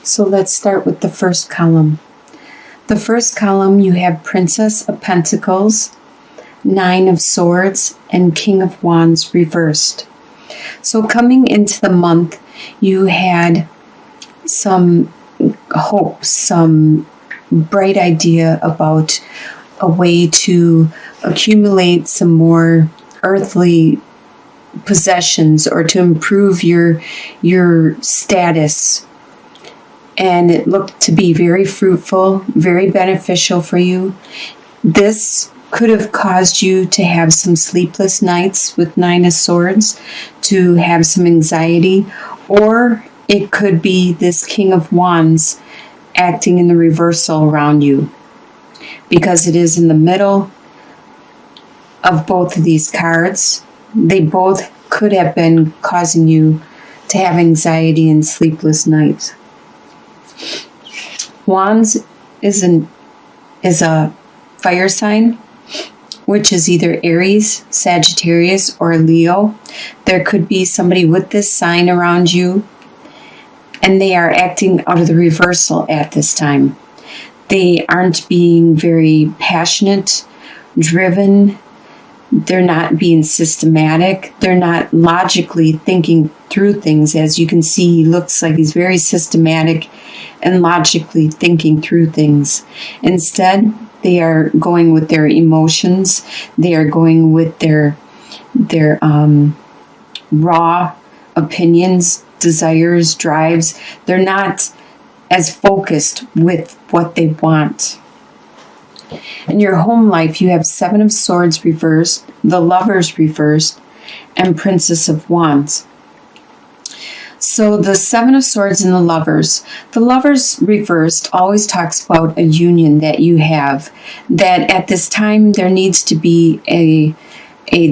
So let's start with the first column. The first column, you have Princess of Pentacles, Nine of Swords, and King of Wands reversed. So coming into the month, you had some hope, some bright idea about a way to accumulate some more earthly possessions or to improve your status. And it looked to be very fruitful, very beneficial for you. This could have caused you to have some sleepless nights with Nine of Swords, to have some anxiety, or it could be this King of Wands acting in the reversal around you, because it is in the middle of both of these cards. They both could have been causing you to have anxiety and sleepless nights. Wands is a fire sign, which is either Aries, Sagittarius, or Leo. There could be somebody with this sign around you, and they are acting out of the reversal at this time. They aren't being very passionate, driven. They're not being systematic. They're not logically thinking through things. As you can see, he looks like he's very systematic and logically thinking through things. Instead, they are going with their emotions. They are going with their raw opinions, desires, drives. They're not as focused with what they want. In your home life, you have Seven of Swords reversed, the Lovers reversed, and Princess of Wands. So the Seven of Swords and the Lovers reversed always talks about a union that you have, that at this time there needs to be a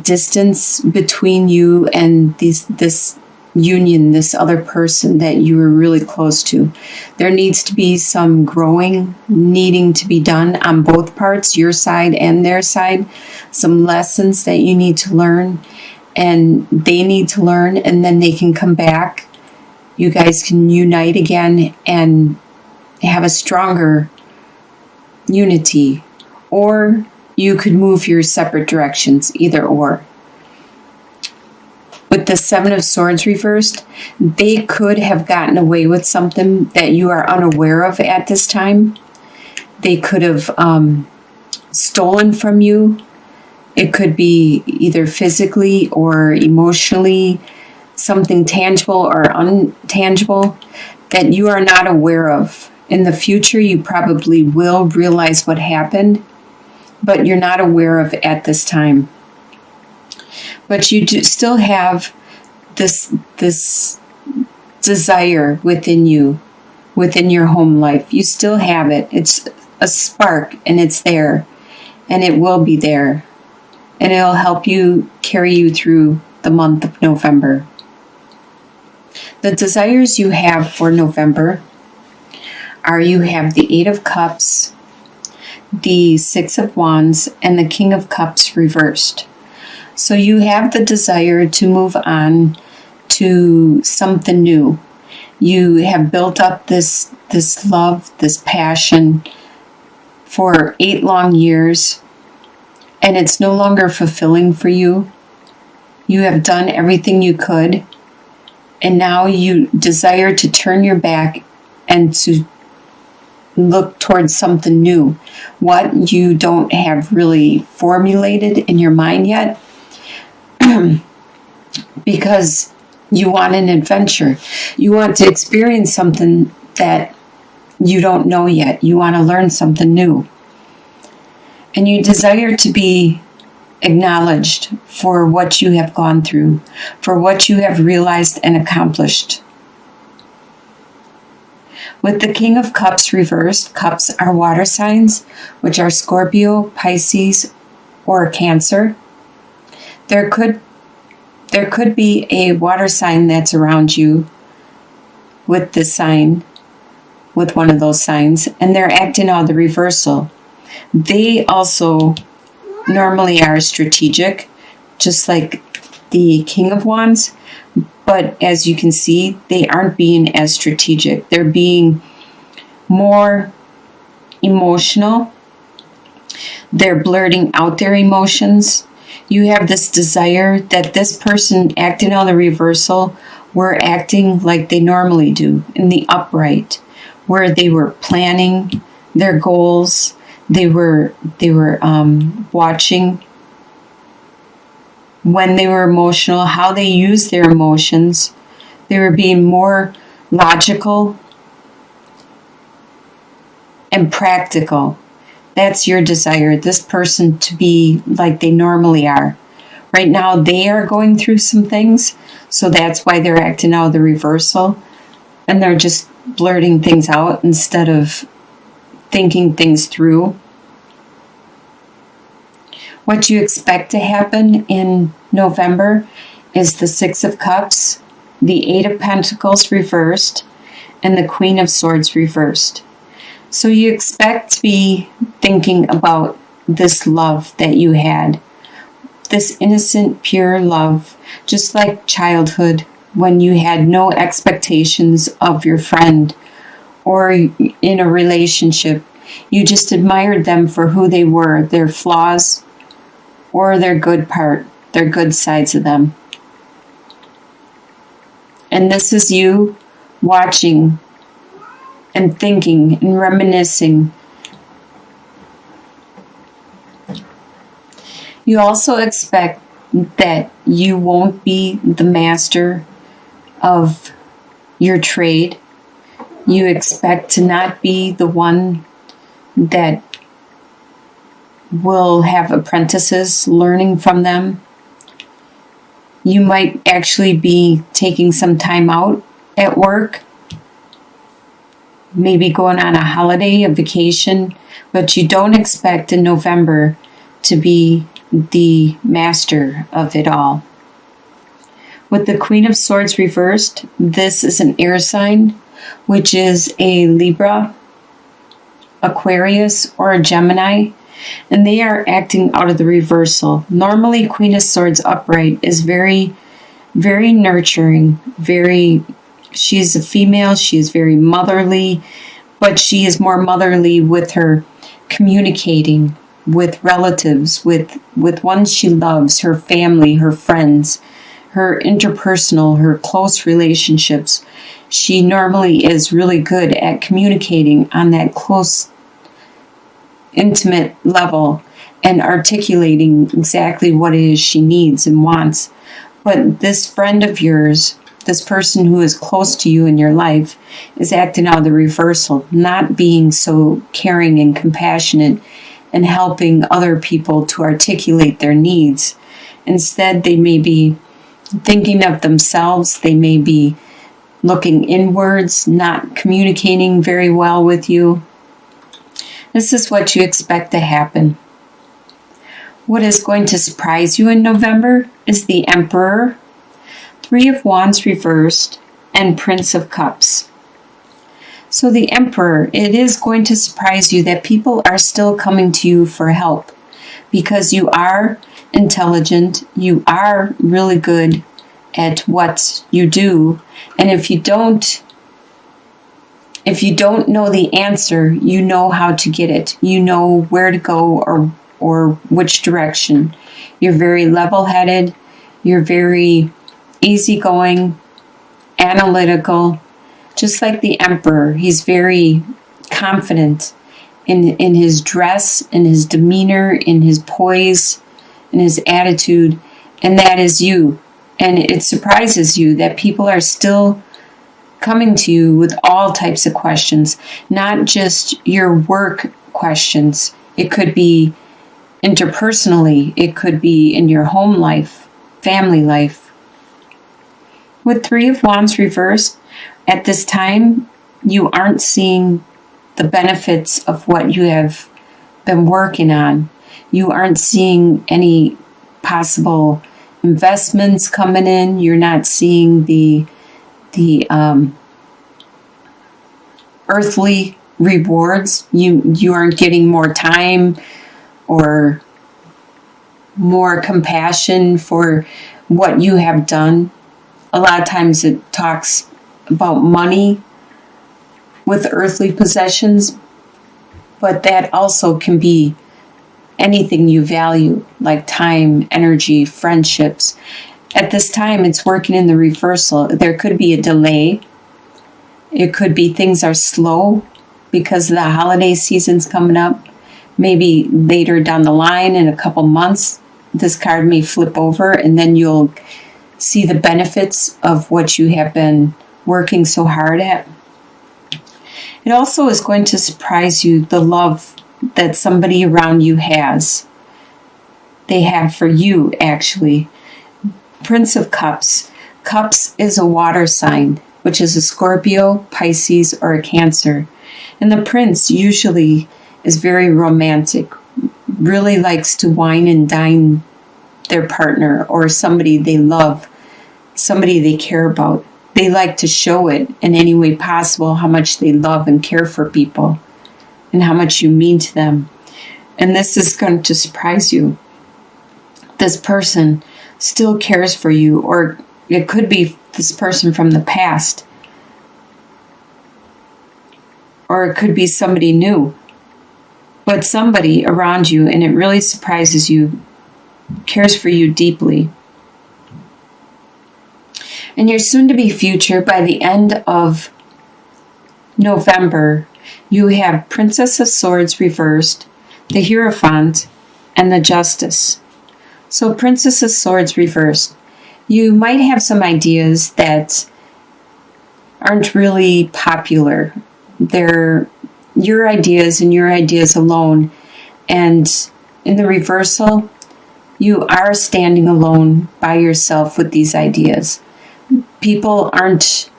distance between you and this union, this other person that you were really close to. There needs to be some growing needing to be done on both parts, your side and their side, some lessons that you need to learn and they need to learn, and then they can come back. You guys can unite again and have a stronger unity, or you could move your separate directions, either or. With the Seven of Swords reversed, they could have gotten away with something that you are unaware of at this time. They could have stolen from you. It could be either physically or emotionally, something tangible or untangible that you are not aware of. In the future, you probably will realize what happened, but you're not aware of at this time. But you do still have this desire within you, within your home life. You still have it. It's a spark, and it's there, and it will be there, and it'll help you carry you through the month of November. The desires you have for November are, you have the Eight of Cups, the Six of Wands, and the King of Cups reversed. So you have the desire to move on to something new. You have built up this love, this passion for 8 long years, and it's no longer fulfilling for you. You have done everything you could, and now you desire to turn your back and to look towards something new. What you don't have really formulated in your mind yet, because you want an adventure. You want to experience something that you don't know yet. You want to learn something new. And you desire to be acknowledged for what you have gone through, for what you have realized and accomplished. With the King of Cups reversed, cups are water signs, which are Scorpio, Pisces, or Cancer. There could be a water sign that's around you with this sign, with one of those signs, and they're acting out the reversal. They also normally are strategic, just like the King of Wands, but as you can see, they aren't being as strategic. They're being more emotional. They're blurting out their emotions. You have this desire that this person acting on the reversal were acting like they normally do in the upright, where they were planning their goals. They were watching when they were emotional, how they used their emotions. They were being more logical and practical. That's your desire, this person to be like they normally are. Right now, they are going through some things, so that's why they're acting out of the reversal. And they're just blurting things out instead of thinking things through. What you expect to happen in November is the Six of Cups, the Eight of Pentacles reversed, and the Queen of Swords reversed. So you expect to be thinking about this love that you had, this innocent, pure love, just like childhood when you had no expectations of your friend or in a relationship. You just admired them for who they were, their flaws or their good part, their good sides of them. And this is you watching and thinking and reminiscing. You also expect that you won't be the master of your trade. You expect to not be the one that will have apprentices learning from them. You might actually be taking some time out at work, maybe going on a holiday, a vacation, but you don't expect in November to be the master of it all. With the Queen of Swords reversed, this is an air sign, which is a Libra, Aquarius, or a Gemini, and they are acting out of the reversal. Normally, Queen of Swords upright is very, very nurturing, she's a female, she is very motherly, but she is more motherly with her communicating with relatives, with ones she loves, her family, her friends, her interpersonal, her close relationships. She normally is really good at communicating on that close, intimate level and articulating exactly what it is she needs and wants. But this friend of yours, this person who is close to you in your life, is acting out of the reversal, not being so caring and compassionate and helping other people to articulate their needs. Instead, they may be thinking of themselves. They may be looking inwards, not communicating very well with you. This is what you expect to happen. What is going to surprise you in November is the Emperor, Three of Wands reversed, and Prince of Cups. So the Emperor, it is going to surprise you that people are still coming to you for help because you are intelligent, you are really good at what you do, and if you don't know the answer, you know how to get it. You know where to go or which direction. You're very level-headed, you're very easygoing, analytical. Just like the Emperor, he's very confident in his dress, in his demeanor, in his poise, in his attitude, and that is you. And it surprises you that people are still coming to you with all types of questions, not just your work questions. It could be interpersonally, it could be in your home life, family life. With Three of Wands reversed, at this time, you aren't seeing the benefits of what you have been working on. You aren't seeing any possible investments coming in. You're not seeing the earthly rewards. You aren't getting more time or more compassion for what you have done. A lot of times it talks about money with earthly possessions, but that also can be anything you value, like time, energy, friendships. At this time, it's working in the reversal. There could be a delay. It could be things are slow because the holiday season's coming up. Maybe later down the line, in a couple months, this card may flip over, and then you'll see the benefits of what you have been working so hard at. It also is going to surprise you, the love that somebody around you has. They have for you, actually. Prince of Cups. Cups is a water sign, which is a Scorpio, Pisces, or a Cancer. And the prince usually is very romantic, really likes to wine and dine their partner or somebody they love, somebody they care about. They like to show it in any way possible how much they love and care for people and how much you mean to them. And this is going to surprise you. This person still cares for you, or it could be this person from the past, or it could be somebody new, but somebody around you, and it really surprises you, cares for you deeply. And your soon-to-be future, by the end of November, you have Princess of Swords reversed, the Hierophant, and the Justice. So Princess of Swords reversed. You might have some ideas that aren't really popular. They're your ideas and your ideas alone. And in the reversal, you are standing alone by yourself with these ideas. People aren't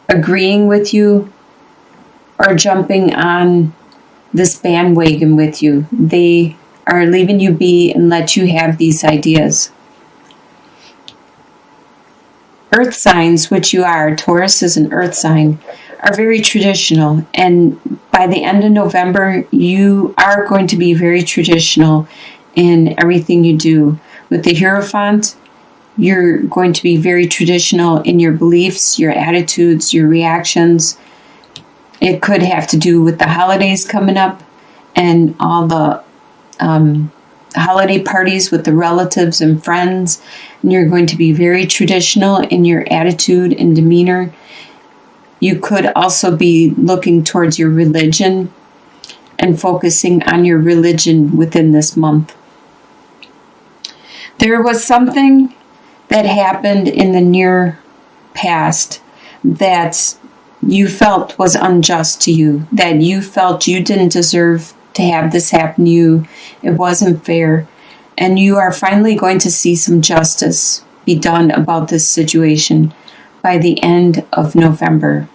agreeing with you or jumping on this bandwagon with you. They are leaving you be and let you have these ideas. Earth signs, which you are, Taurus is an earth sign, are very traditional. And by the end of November, you are going to be very traditional in everything you do. With the Hierophant, you're going to be very traditional in your beliefs, your attitudes, your reactions. It could have to do with the holidays coming up and all the holiday parties with the relatives and friends. And you're going to be very traditional in your attitude and demeanor. You could also be looking towards your religion and focusing on your religion within this month. There was something that happened in the near past that you felt was unjust to you, that you felt you didn't deserve to have this happen to you. It wasn't fair. And you are finally going to see some justice be done about this situation by the end of November.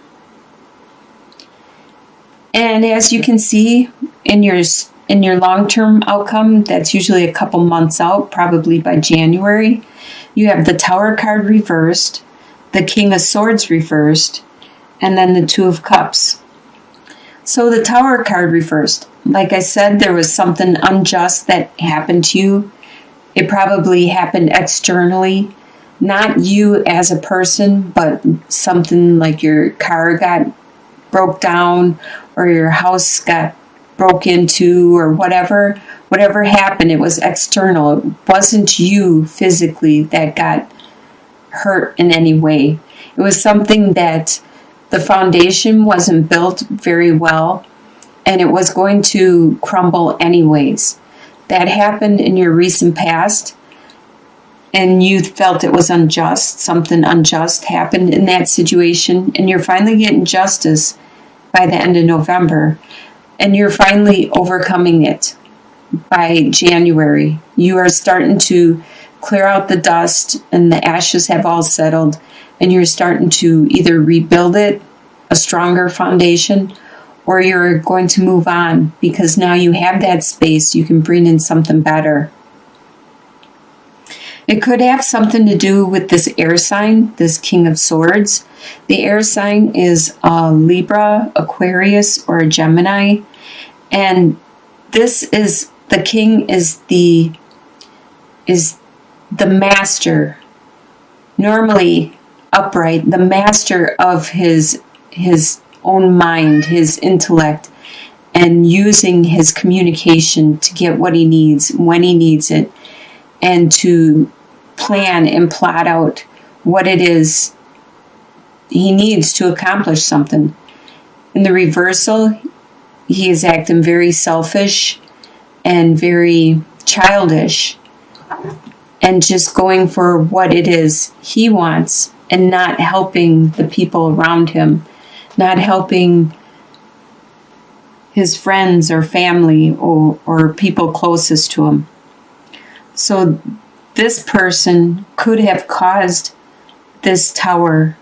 And as you can see in your long-term outcome, that's usually a couple months out, probably by January, you have the Tower card reversed, the King of Swords reversed, and then the Two of Cups. So the Tower card reversed. Like I said, there was something unjust that happened to you. It probably happened externally, not you as a person, but something like your car got broke down or your house got broke into or whatever happened, it was external. It wasn't you physically that got hurt in any way. It was something that the foundation wasn't built very well and it was going to crumble anyways. That happened in your recent past and you felt it was unjust. Something unjust happened in that situation and you're finally getting justice by the end of November. And you're finally overcoming it by January. You are starting to clear out the dust and the ashes have all settled. And you're starting to either rebuild it, a stronger foundation, or you're going to move on because now you have that space. You can bring in something better. It could have something to do with this air sign, this King of Swords. The air sign is a Libra, Aquarius, or a Gemini. And this is, the king is the master, normally upright, the master of his own mind, his intellect, and using his communication to get what he needs when he needs it, and to plan and plot out what it is he needs to accomplish something. In the reversal, he is acting very selfish and very childish, and just going for what it is he wants, and not helping the people around him, not helping his friends or family or people closest to him. So this person could have caused this tower,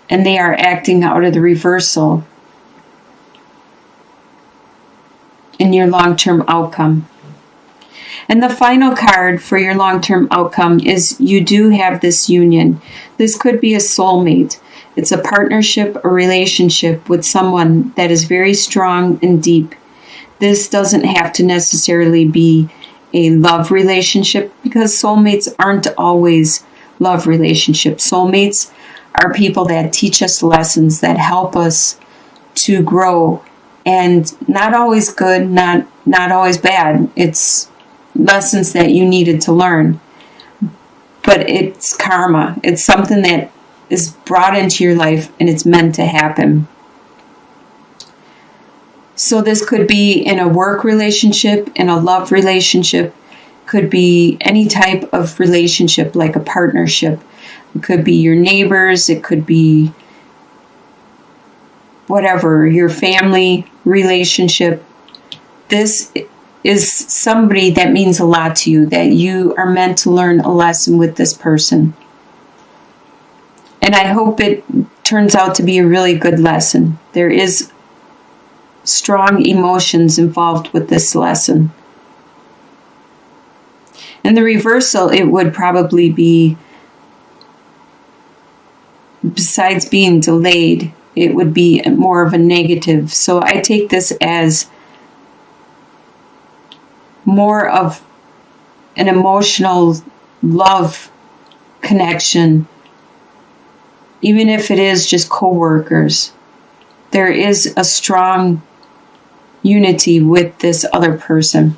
and they are acting out of the reversal in your long-term outcome. And the final card for your long-term outcome is you do have this union. This could be a soulmate. It's a partnership, a relationship with someone that is very strong and deep. This doesn't have to necessarily be a love relationship, because soulmates aren't always love relationships. Soulmates are people that teach us lessons, that help us to grow, and not always good, not always bad. It's lessons that you needed to learn, but it's karma. It's something that is brought into your life, and it's meant to happen. So this could be in a work relationship, in a love relationship, could be any type of relationship, like a partnership. It could be your neighbors, it could be whatever, your family relationship. This is somebody that means a lot to you, that you are meant to learn a lesson with this person. And I hope it turns out to be a really good lesson. There is strong emotions involved with this lesson. In the reversal, it would probably be, besides being delayed, it would be more of a negative. So I take this as more of an emotional love connection, even if it is just co-workers. There is a strong unity with this other person.